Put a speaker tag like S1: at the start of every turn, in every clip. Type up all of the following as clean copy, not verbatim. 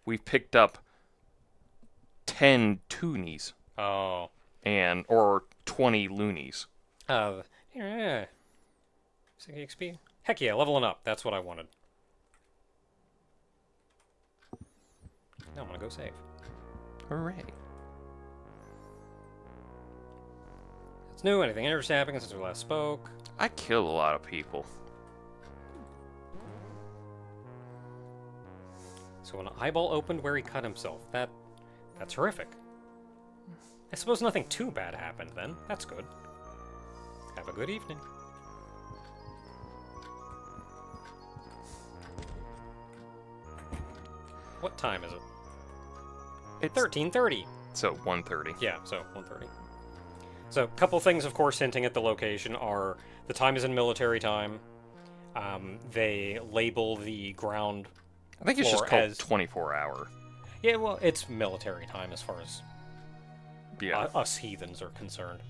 S1: we've picked up 10 toonies
S2: Oh.
S1: or 20 loonies.
S2: Yeah. 60 XP? Heck yeah, leveling up. That's what I wanted. Now I'm gonna go save.
S1: Hooray.
S2: It's new. Anything interesting happening since we last spoke?
S1: I killed a lot of people.
S2: So an eyeball opened where he cut himself. That's horrific. I suppose nothing too bad happened then. That's good. Have a good evening. What time is it?
S1: It's
S2: 13:30.
S1: So 1:30.
S2: Yeah, so 1:30. So a couple things, of course, hinting at the location are the time is in military time. They label the ground
S1: I think it's just
S2: floor
S1: called
S2: as
S1: 24-hour.
S2: yeah, well, it's military time as far as
S1: Yeah.
S2: us heathens are concerned.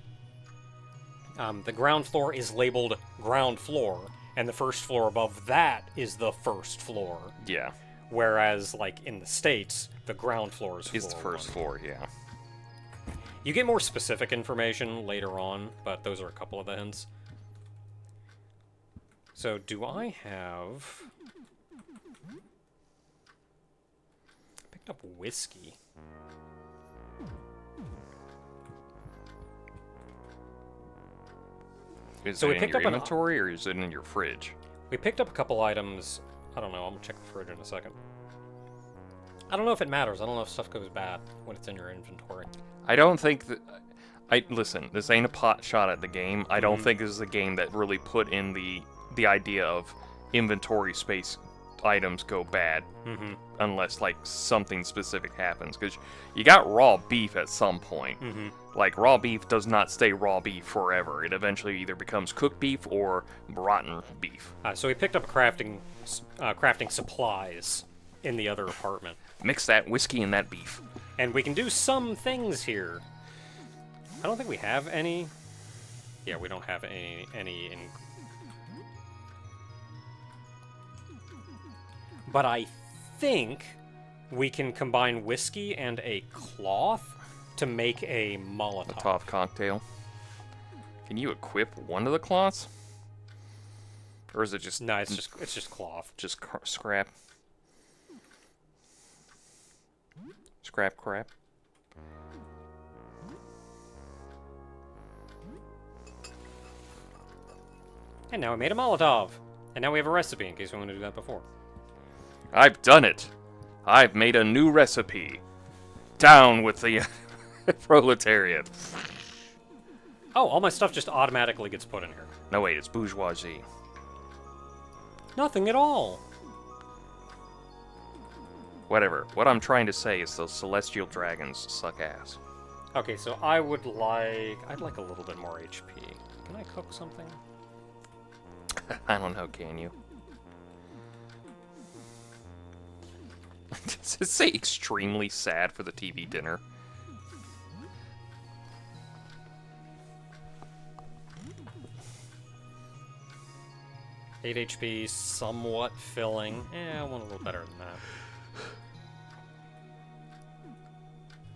S2: The ground floor is labeled ground floor, and the first floor above that is the first floor.
S1: Yeah.
S2: Whereas, like in the States, the ground floor is
S1: It's the
S2: floor
S1: first
S2: one.
S1: floor, yeah.
S2: You get more specific information later on, but those are a couple of the hints. So, do I have... picked up whiskey.
S1: Is
S2: So
S1: it
S2: we
S1: in
S2: picked
S1: your
S2: up an-
S1: inventory or is it in your fridge?
S2: We picked up a couple items. I don't know, I'm gonna check the fridge in a second. I don't know if it matters. I don't know if stuff goes bad when it's in your inventory.
S1: I don't think that... listen, this ain't a pot shot at the game. I don't
S2: Mhm.
S1: think this is a game that really put in the idea of inventory space items go bad
S2: Mm-hmm.
S1: unless, like, something specific happens. Because you got raw beef at some point.
S2: Mm-hmm.
S1: Like, raw beef does not stay raw beef forever. It eventually either becomes cooked beef or rotten beef.
S2: So we picked up crafting supplies in the other apartment.
S1: Mix that whiskey and that beef.
S2: And we can do some things here. I don't think we have any. Yeah, we don't have any in. But I think we can combine whiskey and a cloth to make a Molotov.
S1: Molotov cocktail. Can you equip one of the cloths? Or is it just...
S2: No, it's just cloth.
S1: Just scrap? Scrap crap?
S2: And now we made a Molotov. And now we have a recipe in case we want to do that before.
S1: I've done it! I've made a new recipe. Down with the proletariat.
S2: Oh, all my stuff just automatically gets put in here.
S1: No, wait, it's bourgeoisie.
S2: Nothing at all.
S1: Whatever. What I'm trying to say is those celestial dragons suck ass.
S2: Okay, so I'd like a little bit more HP. Can I cook something?
S1: I don't know, can you? Does it say extremely sad for the TV dinner?
S2: Eight HP, somewhat filling. I want a little better than that.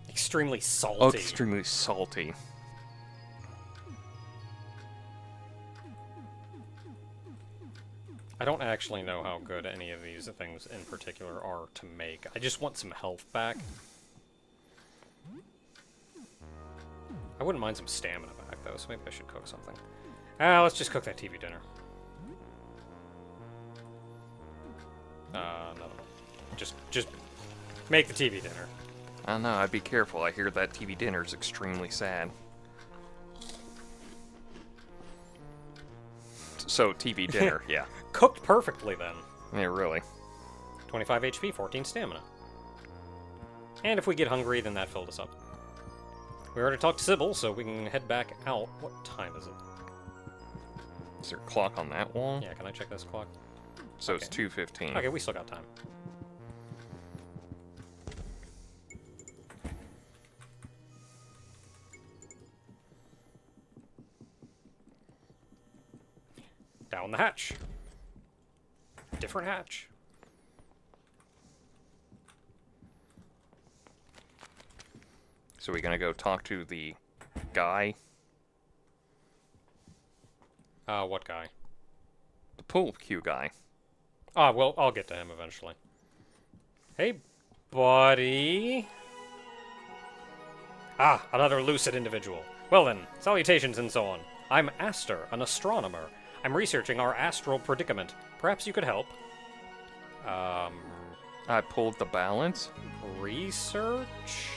S2: Extremely salty.
S1: Oh, extremely salty.
S2: I don't actually know how good any of these things in particular are to make. I just want some health back. I wouldn't mind some stamina back, though, so maybe I should cook something. Let's just cook that TV dinner. No. Just make the TV dinner.
S1: I don't know, I'd be careful. I hear that TV dinner is extremely sad. So, TV dinner, yeah.
S2: Cooked perfectly, then.
S1: Yeah, really.
S2: 25 HP, 14 stamina. And if we get hungry, then that filled us up. We already talked to Sybil, so we can head back out. What time is it?
S1: Is there a clock on that wall?
S2: Yeah, can I check this clock?
S1: So
S2: okay.
S1: it's 2:15.
S2: Okay, we still got time. Down the hatch. Different hatch.
S1: So we're gonna go talk to the guy,
S2: What guy?
S1: the pool cue guy.
S2: Ah, well, I'll get to him eventually. Hey, buddy. Ah, another lucid individual. Well then, salutations and so on. I'm Aster, an astronomer. I'm researching our astral predicament. Perhaps you could help?
S1: I pulled the balance.
S2: Research?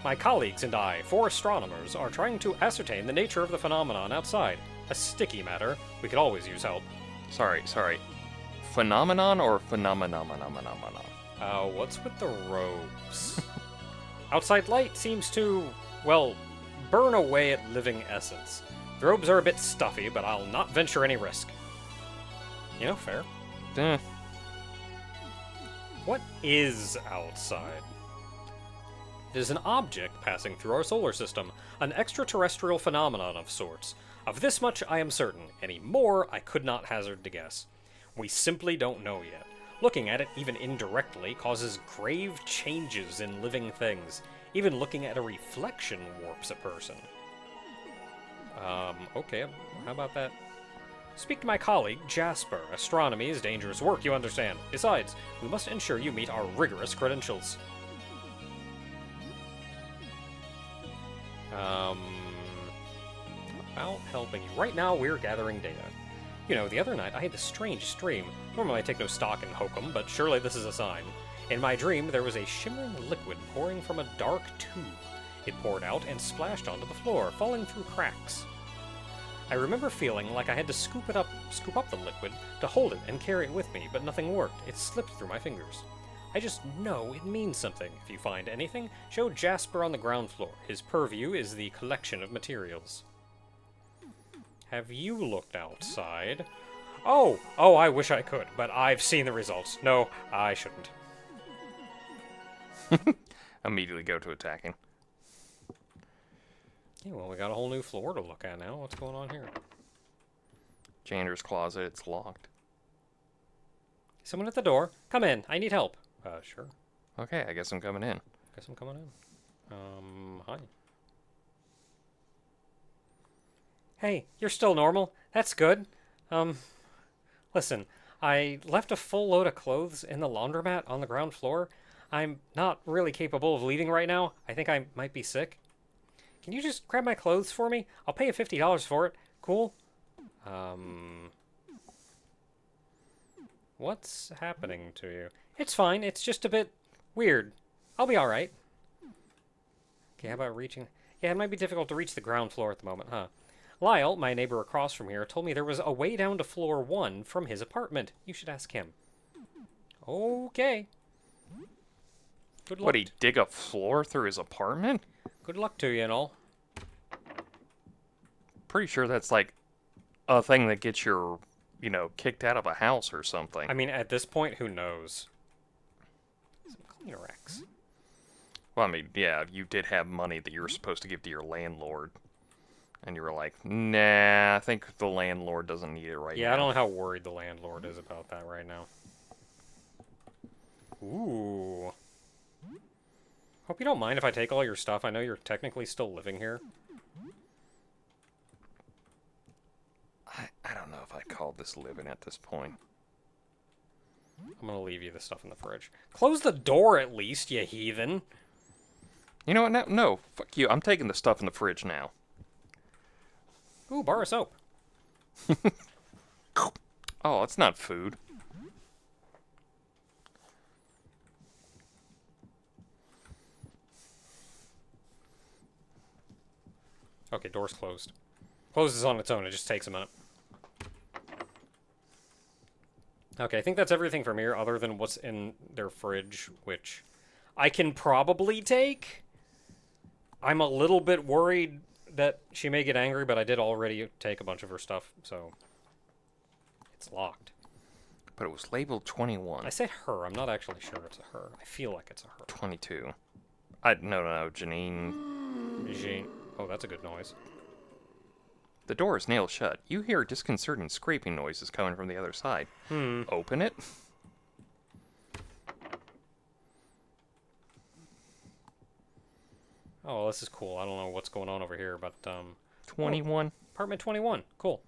S2: My colleagues and I, 4 astronomers, are trying to ascertain the nature of the phenomenon outside. A sticky matter. We could always use help.
S1: Sorry. Phenomenon or phenomenon?
S2: What's with the robes? Outside light seems to, well, burn away at living essence. The robes are a bit stuffy, but I'll not venture any risk. You know, fair. What is outside? It is an object passing through our solar system, an extraterrestrial phenomenon of sorts. Of this much I am certain. Any more, I could not hazard to guess. We simply don't know yet. Looking at it, even indirectly, causes grave changes in living things. Even looking at a reflection warps a person. Okay, how about that? Speak to my colleague, Jasper. Astronomy is dangerous work, you understand. Besides, we must ensure you meet our rigorous credentials. About helping you. Right now, we're gathering data. You know, the other night, I had this strange dream. Normally, I take no stock in hokum, but surely this is a sign. In my dream, there was a shimmering liquid pouring from a dark tube. It poured out and splashed onto the floor, falling through cracks. I remember feeling like I had to scoop up the liquid to hold it and carry it with me, but nothing worked. It slipped through my fingers. I just know it means something. If you find anything, show Jasper on the ground floor. His purview is the collection of materials. Have you looked outside? Oh, I wish I could, but I've seen the results. No, I shouldn't.
S1: Immediately go to attacking.
S2: Yeah, well, we got a whole new floor to look at now. What's going on here?
S1: Janitor's closet, it's locked.
S2: Someone at the door. Come in. I need help. Sure.
S1: Okay, I guess I'm coming in.
S2: Guess I'm coming in. Hi. Hey, you're still normal. That's good. Listen, I left a full load of clothes in the laundromat on the ground floor. I'm not really capable of leaving right now. I think I might be sick. Can you just grab my clothes for me? I'll pay you $50 for it. Cool? What's happening to you? It's fine. It's just a bit weird. I'll be alright. Okay, how about reaching... Yeah, it might be difficult to reach the ground floor at the moment, huh? Lyle, my neighbor across from here, told me there was a way down to floor 1 from his apartment. You should ask him. Okay. Good luck.
S1: What, he dig a floor through his apartment?
S2: Good luck to you and all.
S1: Pretty sure that's like a thing that gets your, kicked out of a house or something.
S2: I mean, at this point, who knows? Some Kleenex.
S1: Well, I mean, yeah, you did have money that you were supposed to give to your landlord. And you were like, nah, I think the landlord doesn't need it right now.
S2: Yeah, I don't know how worried the landlord is about that right now. Ooh. Hope you don't mind if I take all your stuff. I know you're technically still living here.
S1: I don't know if I call this living at this point.
S2: I'm gonna leave you the stuff in the fridge. Close the door at least, you heathen.
S1: You know what? No, fuck you. I'm taking the stuff in the fridge now.
S2: Ooh, bar of soap.
S1: Oh, it's not food.
S2: Okay, door's closed. Closes on its own. It just takes a minute. Okay, I think that's everything from here other than what's in their fridge, which I can probably take. I'm a little bit worried that she may get angry, but I did already take a bunch of her stuff, so it's locked.
S1: But it was labeled 21.
S2: I said her. I'm not actually sure it's a her. I feel like it's a her.
S1: 22. No, Janine.
S2: Jean. Oh, that's a good noise.
S1: The door is nailed shut. You hear disconcerting scraping noises coming from the other side. Open it.
S2: Oh, this is cool. I don't know what's going on over here, but
S1: 21.
S2: apartment 21. Cool.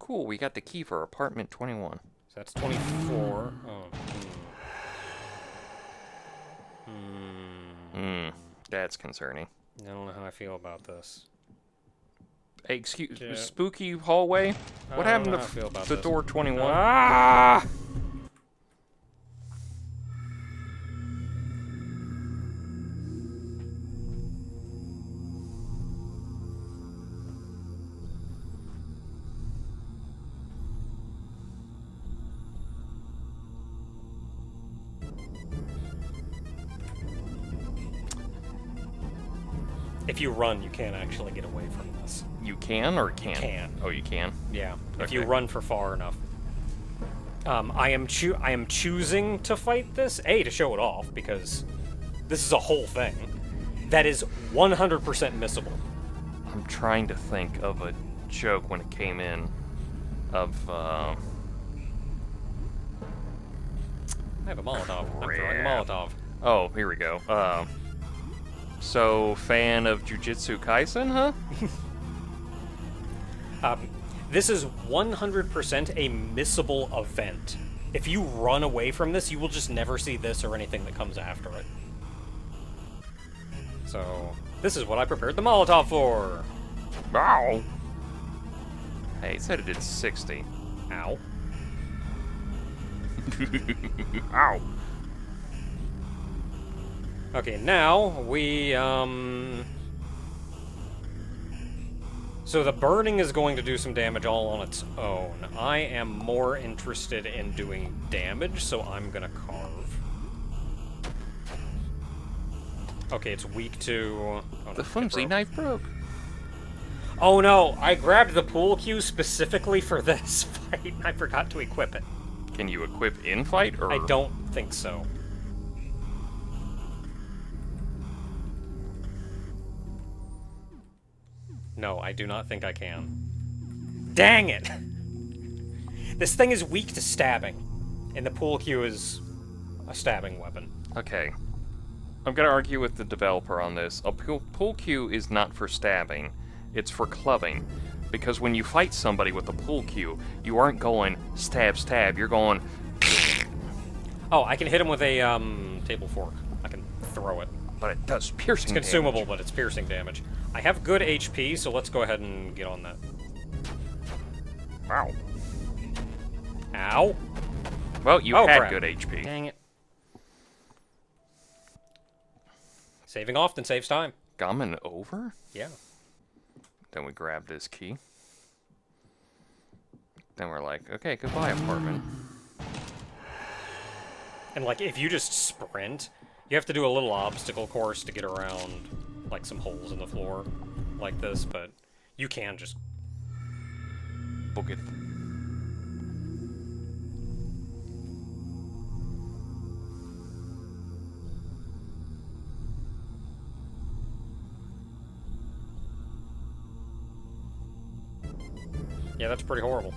S1: Cool, we got the key for apartment 21.
S2: So that's 24. Oh.
S1: That's concerning.
S2: I don't know how I feel about this.
S1: Hey, excuse
S2: Yeah.
S1: spooky hallway? What
S2: I
S1: happened
S2: don't know
S1: to
S2: how I feel about
S1: the
S2: this.
S1: door 21?
S2: Ah! If you run, you can't actually get away from this.
S1: You can or can't?
S2: can.
S1: Oh, you can?
S2: Yeah, if you
S1: Okay.
S2: run for far enough. I am choosing to fight this, A, to show it off, because this is a whole thing that is 100% missable.
S1: I'm trying to think of a joke when it came in of,
S2: I have a Molotov. I'm throwing a
S1: Crap.
S2: Molotov.
S1: Oh, here we go. So, fan of Jujutsu Kaisen, huh?
S2: This is 100% a missable event. If you run away from this, you will just never see this or anything that comes after it. So, this is what I prepared the Molotov for.
S1: Ow! Hey, it said it did 60.
S2: Ow.
S1: Ow!
S2: Okay, now we, So the burning is going to do some damage all on its own. I am more interested in doing damage, so I'm gonna carve. Okay, it's weak to... Oh, no,
S1: The
S2: it
S1: flimsy
S2: broke.
S1: knife broke.
S2: Oh no, I grabbed the pool cue specifically for this fight. I forgot to equip it.
S1: Can you equip in fight, or...?
S2: I don't think so. No, I do not think I can. Dang it! This thing is weak to stabbing, and the pool cue is a stabbing weapon.
S1: Okay. I'm gonna argue with the developer on this. A pull cue is not for stabbing, it's for clubbing. Because when you fight somebody with a pull cue, you aren't going stab, stab, you're going...
S2: Oh, I can hit him with a table fork. I can throw it.
S1: But it does piercing
S2: It's consumable,
S1: damage.
S2: but it's piercing damage. I have good HP, so let's go ahead and get on that.
S1: Wow.
S2: Ow!
S1: Well, you
S2: Oh,
S1: had
S2: crap.
S1: good HP.
S2: Dang it. Saving often saves time.
S1: Gammon over?
S2: Yeah.
S1: Then we grabbed his key. Then we're like, okay, goodbye, apartment.
S2: And, like, if you just sprint, you have to do a little obstacle course to get around, like, some holes in the floor like this, but you can just...
S1: Book it.
S2: Yeah, that's pretty horrible.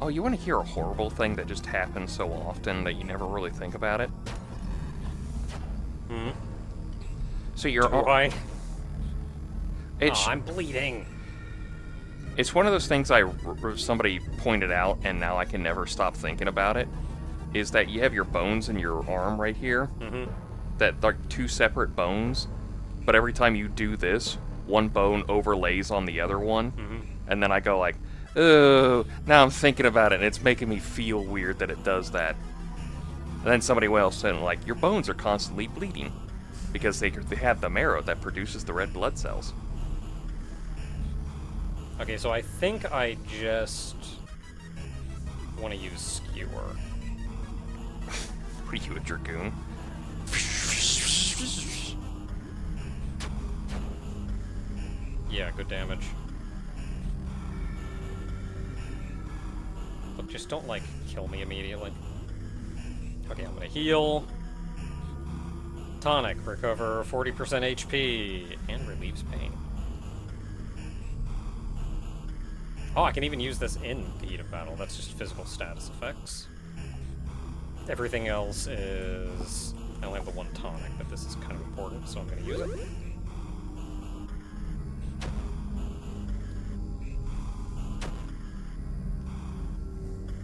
S1: Oh, you want to hear a horrible thing that just happens so often that you never really think about it?
S2: Hmm?
S1: So you're...
S2: Do I?
S1: It's,
S2: Oh, I'm bleeding.
S1: it's one of those things somebody pointed out, and now I can never stop thinking about it, is that you have your bones in your arm right here,
S2: Mm-hmm.
S1: that are two separate bones, but every time you do this, one bone overlays on the other one,
S2: Mm-hmm.
S1: and then I go like, oh, now I'm thinking about it, and it's making me feel weird that it does that. And then somebody else said, like, your bones are constantly bleeding, because they have the marrow that produces the red blood cells.
S2: Okay, so I think I just want to use skewer.
S1: What are you, a dragoon?
S2: Yeah, good damage. Look, just don't, like, kill me immediately. Okay, I'm gonna heal. Tonic, recover 40% HP, and relieves pain. Oh, I can even use this in the heat of battle. That's just physical status effects. Everything else is I only have the one tonic, but this is kind of important, so I'm going to use it.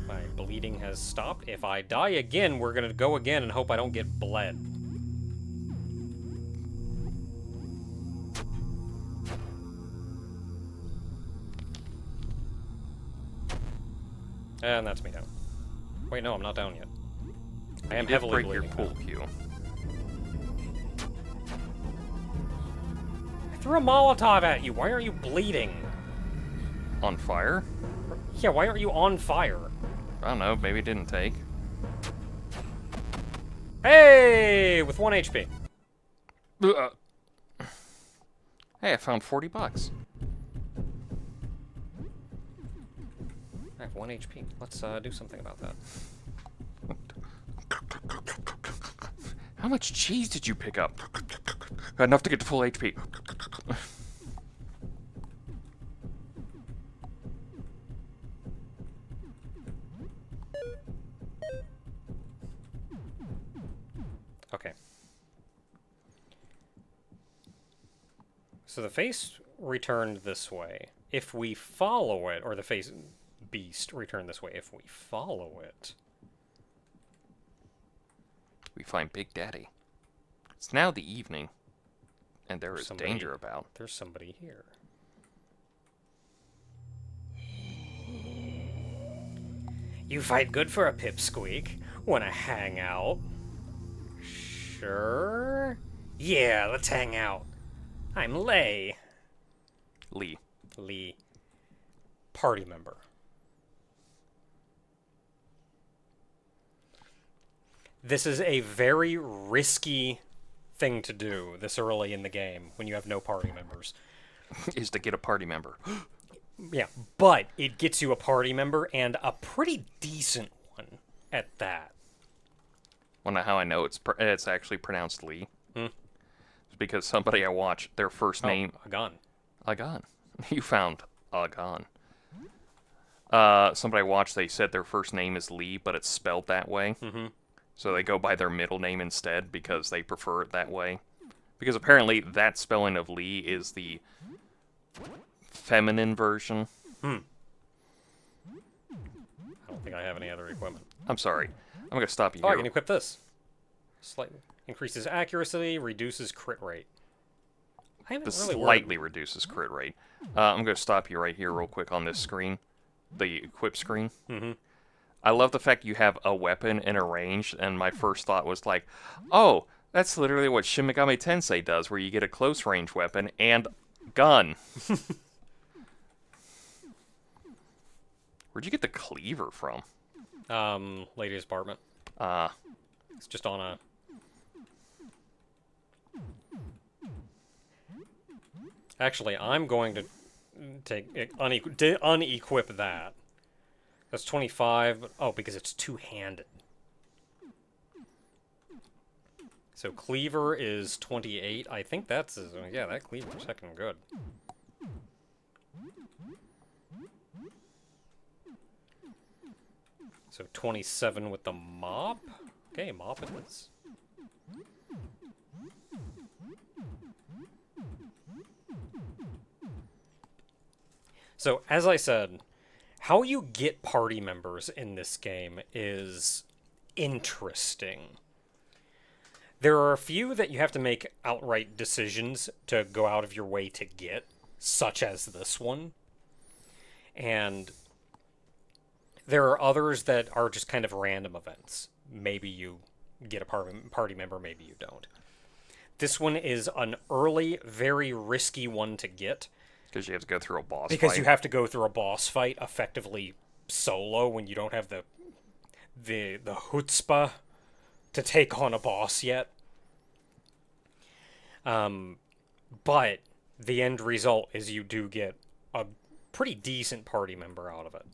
S2: My bleeding has stopped. If I die again, we're going to go again and hope I don't get bled. And that's me down. Wait, no, I'm not down yet. I am heavily
S1: break your
S2: bleeding.
S1: pool cue.
S2: I threw a Molotov at you. Why aren't you bleeding?
S1: On fire?
S2: Yeah, why aren't you on fire?
S1: I don't know, maybe it didn't take.
S2: Hey, with 1 HP.
S1: Hey, I found $40.
S2: I have 1 HP. Let's do something about that.
S1: How much cheese did you pick up? Got enough to get to full HP.
S2: Okay. So the face returned this way. If we follow it, or the face beast returned this way. If we follow it,
S1: We find Big Daddy. It's now the evening, and there is danger about.
S2: There's somebody here. You fight good for a pipsqueak. Wanna hang out? Sure. Yeah, let's hang out. I'm Lay.
S1: Lee.
S2: Lee. Party member. This is a very risky thing to do this early in the game when you have no party members.
S1: Is to get a party member.
S2: Yeah, but it gets you a party member and a pretty decent one at that.
S1: Wanna know how I know it's actually pronounced Lee? It's because somebody I watched, their first name...
S2: A gun.
S1: A gun. You found a gun. Somebody I watched, they said their first name is Lee, but it's spelled that way.
S2: Mm-hmm.
S1: So they go by their middle name instead because they prefer it that way. Because apparently that spelling of Lee is the feminine version.
S2: I don't think I have any other equipment.
S1: I'm sorry. I'm going to stop you
S2: Oh, I
S1: here.
S2: can equip this. Slightly. Increases accuracy, reduces crit rate. I haven't
S1: This
S2: really
S1: slightly reduces crit rate. I'm going to stop you right here real quick on this screen. The equip screen.
S2: Mm-hmm.
S1: I love the fact you have a weapon in a range, and my first thought was like, oh, that's literally what Shin Megami Tensei does, where you get a close range weapon and gun. Where'd you get the cleaver from?
S2: Ladies' apartment. It's just on a... Actually, I'm going to take unequip that. That's 25, but, oh, because it's two-handed. So cleaver is 28. I think that's... Yeah, that cleaver's heckin' good. So 27 with the mop? Okay, mop it is. So, as I said, how you get party members in this game is interesting. There are a few that you have to make outright decisions to go out of your way to get, such as this one. And there are others that are just kind of random events. Maybe you get a party member, maybe you don't. This one is an early, very risky one to get.
S1: Because you have to go through a boss fight.
S2: Because you have to go through a boss fight effectively solo when you don't have the chutzpah to take on a boss yet. But the end result is you do get a pretty decent party member out of it.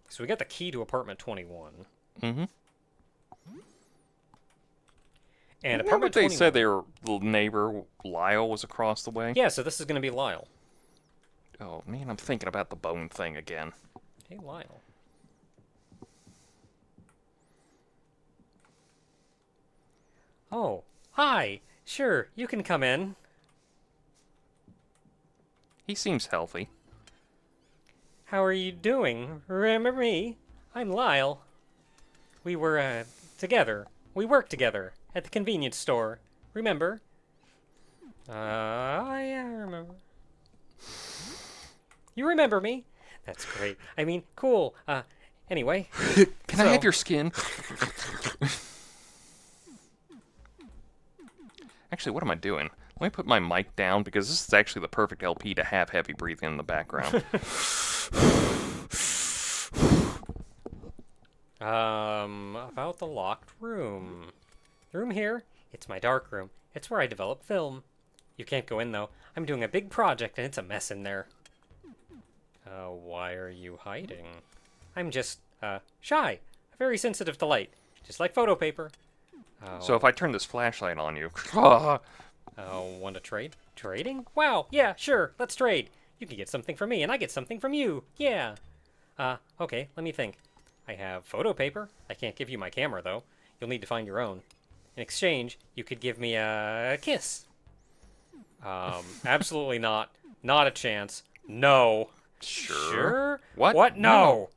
S2: So we got the key to apartment 21.
S1: Mm-hmm.
S2: And
S1: Remember
S2: apartment
S1: they
S2: 21...
S1: said their little neighbor, Lyle, was across the way?
S2: Yeah, so this is going to be Lyle.
S1: Oh, man, I'm thinking about the bone thing again.
S2: Hey, Lyle. Oh, hi. Sure, you can come in.
S1: He seems healthy.
S2: How are you doing? Remember me? I'm Lyle. We were, together. We worked together at the convenience store. Remember? Yeah, I remember. You remember me? That's great. I mean, cool. Anyway.
S1: Can I have your skin? Actually, what am I doing? Let me put my mic down because this is actually the perfect LP to have heavy breathing in the background.
S2: About the locked room. The room here, it's my darkroom. It's where I develop film. You can't go in, though. I'm doing a big project, and it's a mess in there. Why are you hiding? I'm just, shy. Very sensitive to light. Just like photo paper.
S1: So if I turn this flashlight on you...
S2: Want to trade? Trading? Wow, yeah, sure, let's trade. You can get something from me, and I get something from you. Yeah. Okay, let me think. I have photo paper. I can't give you my camera, though. You'll need to find your own. In exchange, you could give me a kiss. Absolutely not. Not a chance. No.
S1: Sure.
S2: What? What? No.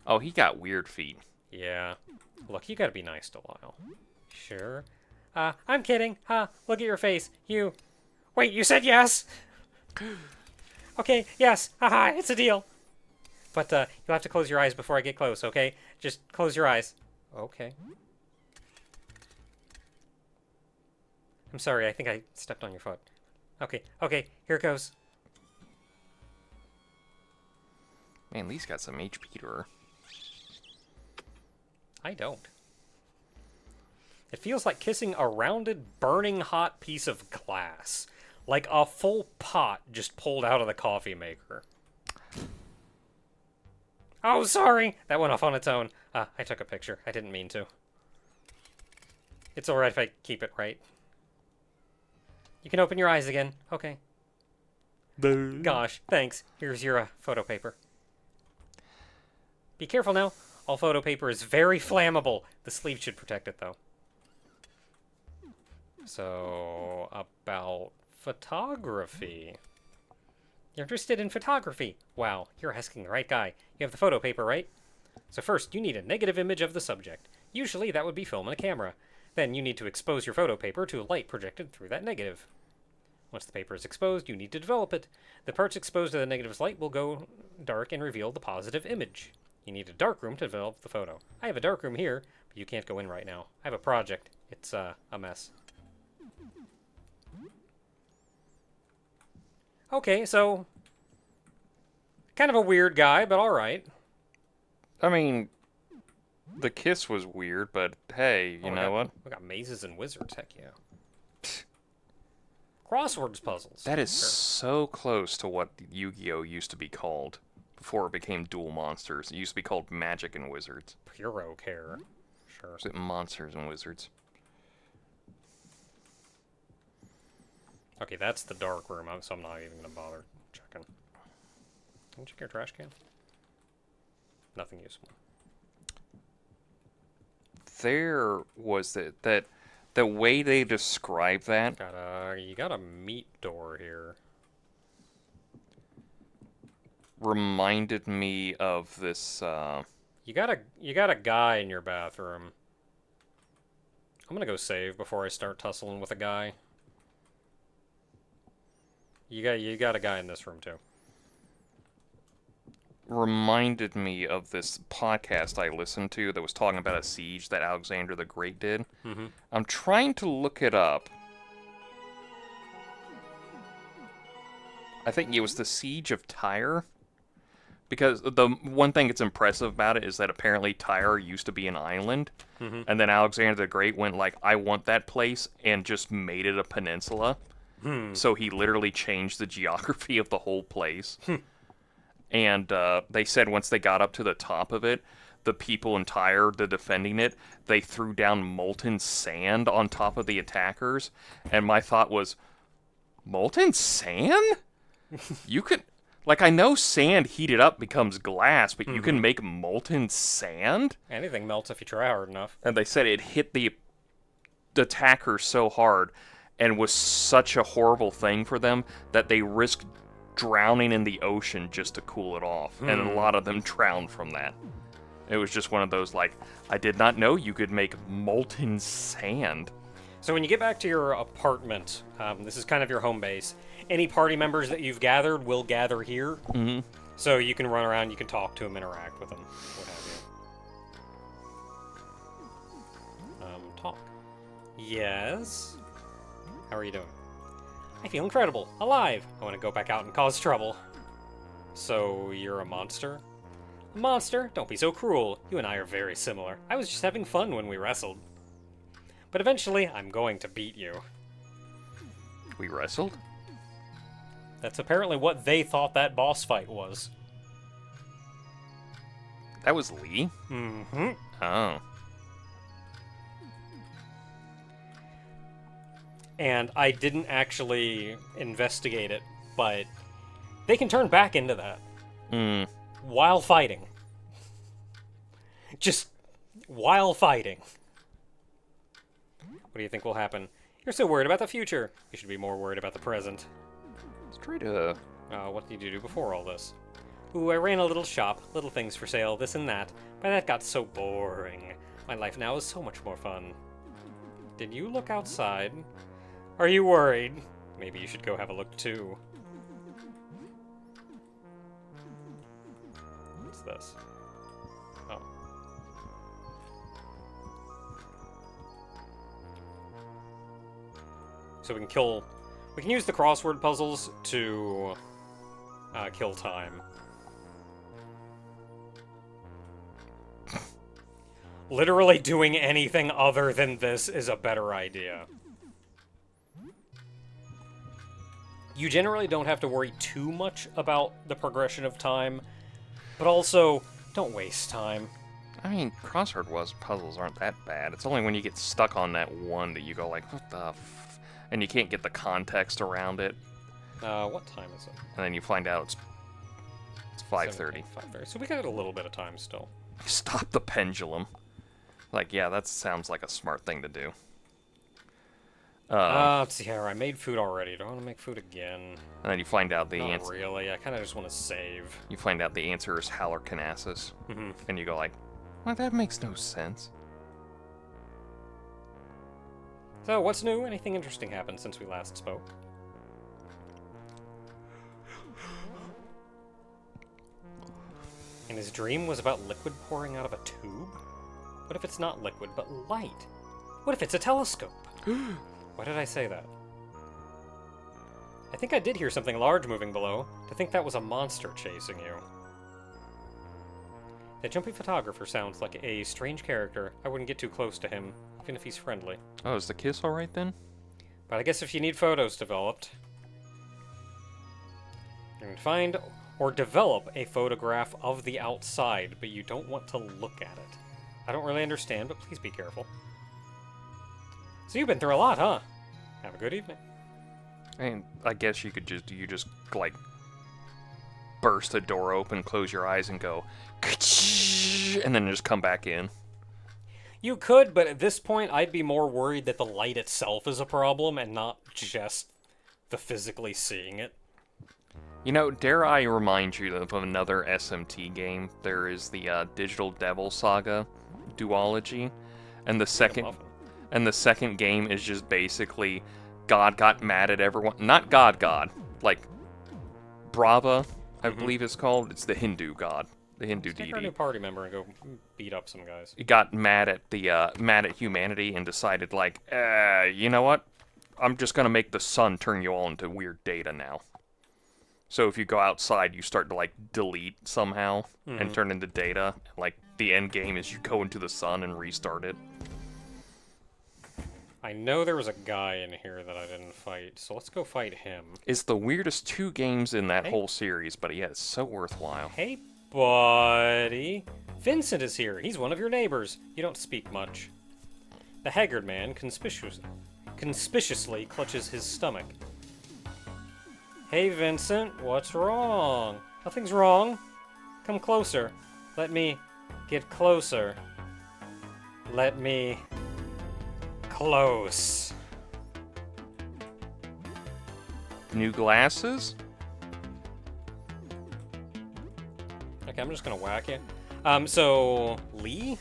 S1: Oh, he got weird feet.
S2: Yeah. Look, you gotta be nice to Lyle. Sure. I'm kidding. Look at your face. You... Wait, you said yes? Okay, yes. Haha, it's a deal. But, you'll have to close your eyes before I get close, okay? Just close your eyes. Okay. I'm sorry, I think I stepped on your foot. Okay, here it goes.
S1: Man, Lee's got some HP to her.
S2: I don't. It feels like kissing a rounded, burning hot piece of glass. Like a full pot just pulled out of the coffee maker. Oh, sorry! That went off on its own. I took a picture. I didn't mean to. It's alright if I keep it right. You can open your eyes again. Okay. Gosh, thanks. Here's your photo paper. Be careful now. All photo paper is very flammable. The sleeve should protect it, though. So, about photography. You're interested in photography? Wow, you're asking the right guy. You have the photo paper, right? So first, you need a negative image of the subject. Usually that would be film and a camera. Then you need to expose your photo paper to light projected through that negative. Once the paper is exposed, you need to develop it. The parts exposed to the negative's light will go dark and reveal the positive image. You need a darkroom to develop the photo. I have a darkroom here, but you can't go in right now. I have a project. It's a mess. Okay, so... kind of a weird guy, but alright.
S1: I mean, the kiss was weird, but hey, you know what?
S2: We got mazes and wizards, heck yeah. Crosswords puzzles.
S1: That is so close to what Yu-Gi-Oh! Used to be called before it became Duel Monsters. It used to be called Magic and Wizards.
S2: Puro care. Sure.
S1: Was it Monsters and Wizards?
S2: Okay, that's the dark room, so I'm not even going to bother checking. Can you check your trash can? Nothing useful.
S1: There was that the way they describe that.
S2: You got a meat door here.
S1: Reminded me of this.
S2: You got a guy in your bathroom. I'm gonna go save before I start tussling with a guy. You got a guy in this room too.
S1: Reminded me of this podcast I listened to that was talking about a siege that Alexander the Great did.
S2: Mm-hmm.
S1: I'm trying to look it up. I think it was the Siege of Tyre. Because the one thing that's impressive about it is that apparently Tyre used to be an island.
S2: Mm-hmm.
S1: And then Alexander the Great went like, I want that place, and just made it a peninsula. So he literally changed the geography of the whole place. And they said once they got up to the top of it, the people in Tyre, the defending it, they threw down molten sand on top of the attackers. And my thought was, molten sand? You could... Like, I know sand heated up becomes glass, but you can make molten sand?
S2: Anything melts if you try hard enough.
S1: And they said it hit the attack her so hard and was such a horrible thing for them that they risked drowning in the ocean just to cool it off. And a lot of them drowned from that. It was just one of those, like, I did not know you could make molten sand.
S2: So when you get back to your apartment, this is kind of your home base, any party members that you've gathered will gather here.
S1: Mm-hmm.
S2: So you can run around, you can talk to them, interact with them, what have you. Talk. Yes? How are you doing? I feel incredible. Alive. I want to go back out and cause trouble. So, you're a monster? A monster? Don't be so cruel. You and I are very similar. I was just having fun when we wrestled. But eventually, I'm going to beat you.
S1: We wrestled?
S2: That's apparently what they thought that boss fight was.
S1: That was Lee?
S2: Mm-hmm.
S1: Oh.
S2: And I didn't actually investigate it, but they can turn back into that. While fighting. Just while fighting. What do you think will happen? You're so worried about the future. You should be more worried about the present.
S1: Let's try to...
S2: What did you do before all this? Ooh, I ran a little shop. Little things for sale, this and that. But that got so boring. My life now is so much more fun. Did you look outside? Are you worried? Maybe you should go have a look too. What's this? Oh. So we can use the crossword puzzles to kill time. Literally doing anything other than this is a better idea. You generally don't have to worry too much about the progression of time, but also, don't waste time.
S1: I mean, crossword puzzles aren't that bad. It's only when you get stuck on that one that you go like, what the f... And you can't get the context around it.
S2: What time is it?
S1: And then you find out it's 5:30.
S2: 5:30. So we got a little bit of time still.
S1: Stop the pendulum. Like, yeah, that sounds like a smart thing to do.
S2: Let's see here. I made food already. Do I want to make food again?
S1: And then you find out the
S2: Not
S1: answer.
S2: really. I kind of just want to save.
S1: You find out the answer is Hallerkanasis.
S2: Mm-hmm.
S1: And you go like, well, that makes no sense.
S2: So, what's new? Anything interesting happened since we last spoke? And his dream was about liquid pouring out of a tube? What if it's not liquid, but light? What if it's a telescope? Why did I say that? I think I did hear something large moving below. To think that was a monster chasing you. That jumpy photographer sounds like a strange character. I wouldn't get too close to him, even if he's friendly.
S1: Oh, is the kiss alright then?
S2: But I guess if you need photos developed, you can find or develop a photograph of the outside, but you don't want to look at it. I don't really understand, but please be careful. So you've been through a lot, huh? Have a good evening.
S1: I mean, I guess you just like burst a door open, close your eyes, and go, and then just come back in.
S2: You could, but at this point, I'd be more worried that the light itself is a problem and not just the physically seeing it.
S1: You know, dare I remind you of another SMT game? There is the Digital Devil Saga duology, and the second game is just basically God got mad at everyone. Not God, like Brava, I believe it's called. It's the Hindu god, the Hindu
S2: Let's take
S1: deity.
S2: our new party member and go beat up some guys.
S1: He got mad at humanity and decided like, you know what? I'm just gonna make the sun turn you all into weird data now. So if you go outside, you start to like delete somehow and turn into data. Like the end game is you go into the sun and restart it.
S2: I know there was a guy in here that I didn't fight, so let's go fight him.
S1: It's the weirdest 2 games in that whole series, but yeah, it's so worthwhile.
S2: Hey, buddy. Vincent is here. He's one of your neighbors. You don't speak much. The haggard man conspicuously clutches his stomach. Hey, Vincent, what's wrong? Nothing's wrong. Come closer. Let me get closer. Let me close.
S1: New glasses?
S2: Okay, I'm just gonna whack you. So Lee?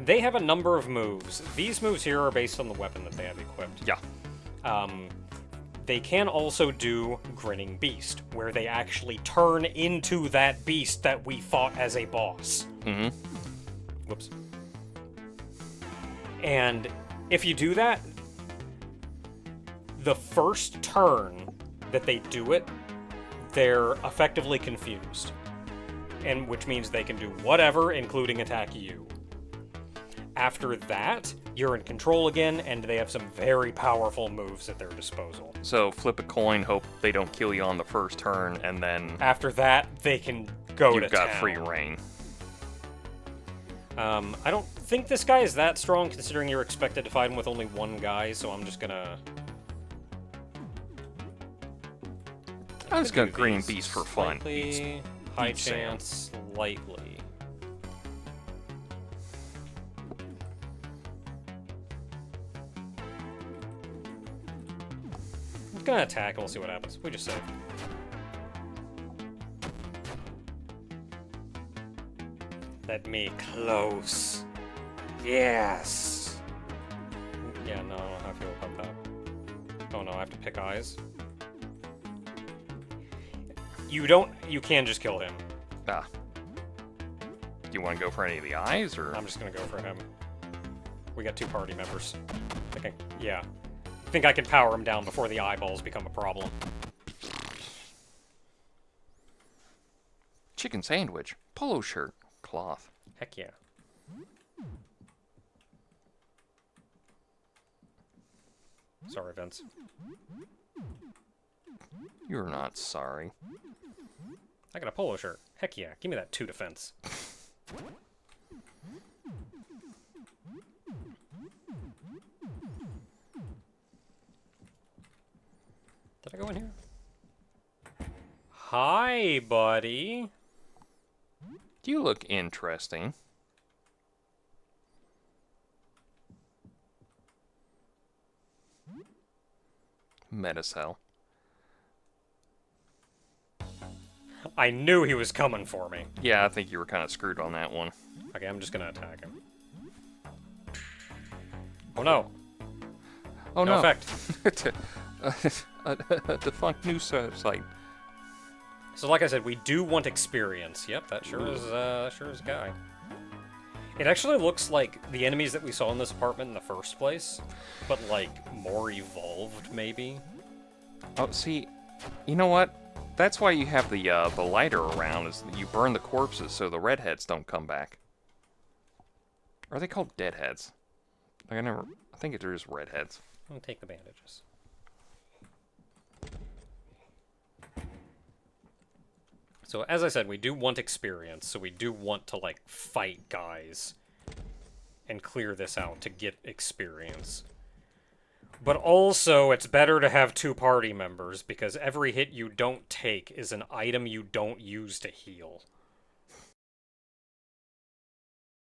S2: They have a number of moves. These moves here are based on the weapon that they have equipped.
S1: Yeah.
S2: They can also do Grinning Beast, where they actually turn into that beast that we fought as a boss.
S1: Mm-hmm.
S2: Whoops. And if you do that, the first turn that they do it, they're effectively confused. And which means they can do whatever, including attack you. After that, you're in control again, and they have some very powerful moves at their disposal.
S1: So flip a coin, hope they don't kill you on the first turn, and then
S2: After that, they can go to
S1: you've got
S2: town.
S1: free reign.
S2: I don't think this guy is that strong, considering you're expected to fight him with only one guy, so I'm just gonna...
S1: I'm just gonna
S2: do
S1: Green
S2: these
S1: Beast for fun.
S2: slightly, high
S1: beat Sam.
S2: chance, lightly. I'm gonna attack and we'll see what happens. We just saved. Let me close. Yes! Yeah, no, I don't know how I feel about that. Oh no, I have to pick eyes. You can just kill him.
S1: Ah. Do you want to go for any of the eyes, or?
S2: I'm just gonna go for him. We got 2 party members. Yeah. I think I can power him down before the eyeballs become a problem.
S1: Chicken sandwich, polo shirt, cloth.
S2: Heck yeah. Sorry, Vince.
S1: You're not sorry.
S2: I got a polo shirt. Heck yeah. Give me that 2 defense. Did I go in here? Hi, buddy.
S1: You look interesting. Metacell.
S2: I knew he was coming for me.
S1: Yeah, I think you were kind of screwed on that one.
S2: Okay, I'm just gonna attack him. Oh no.
S1: Oh
S2: No
S1: no.
S2: effect.
S1: A defunct news site.
S2: So like I said, we do want experience. Yep, that sure is a guy. It actually looks like the enemies that we saw in this apartment in the first place, but like more evolved maybe.
S1: Oh, see, you know what? That's why you have the lighter around, is that you burn the corpses so the redheads don't come back. Are they called deadheads? Like, I think they're just redheads.
S2: I'm gonna take the bandages. So as I said, we do want experience, so we do want to like fight guys and clear this out to get experience. But also, it's better to have 2 party members, because every hit you don't take is an item you don't use to heal.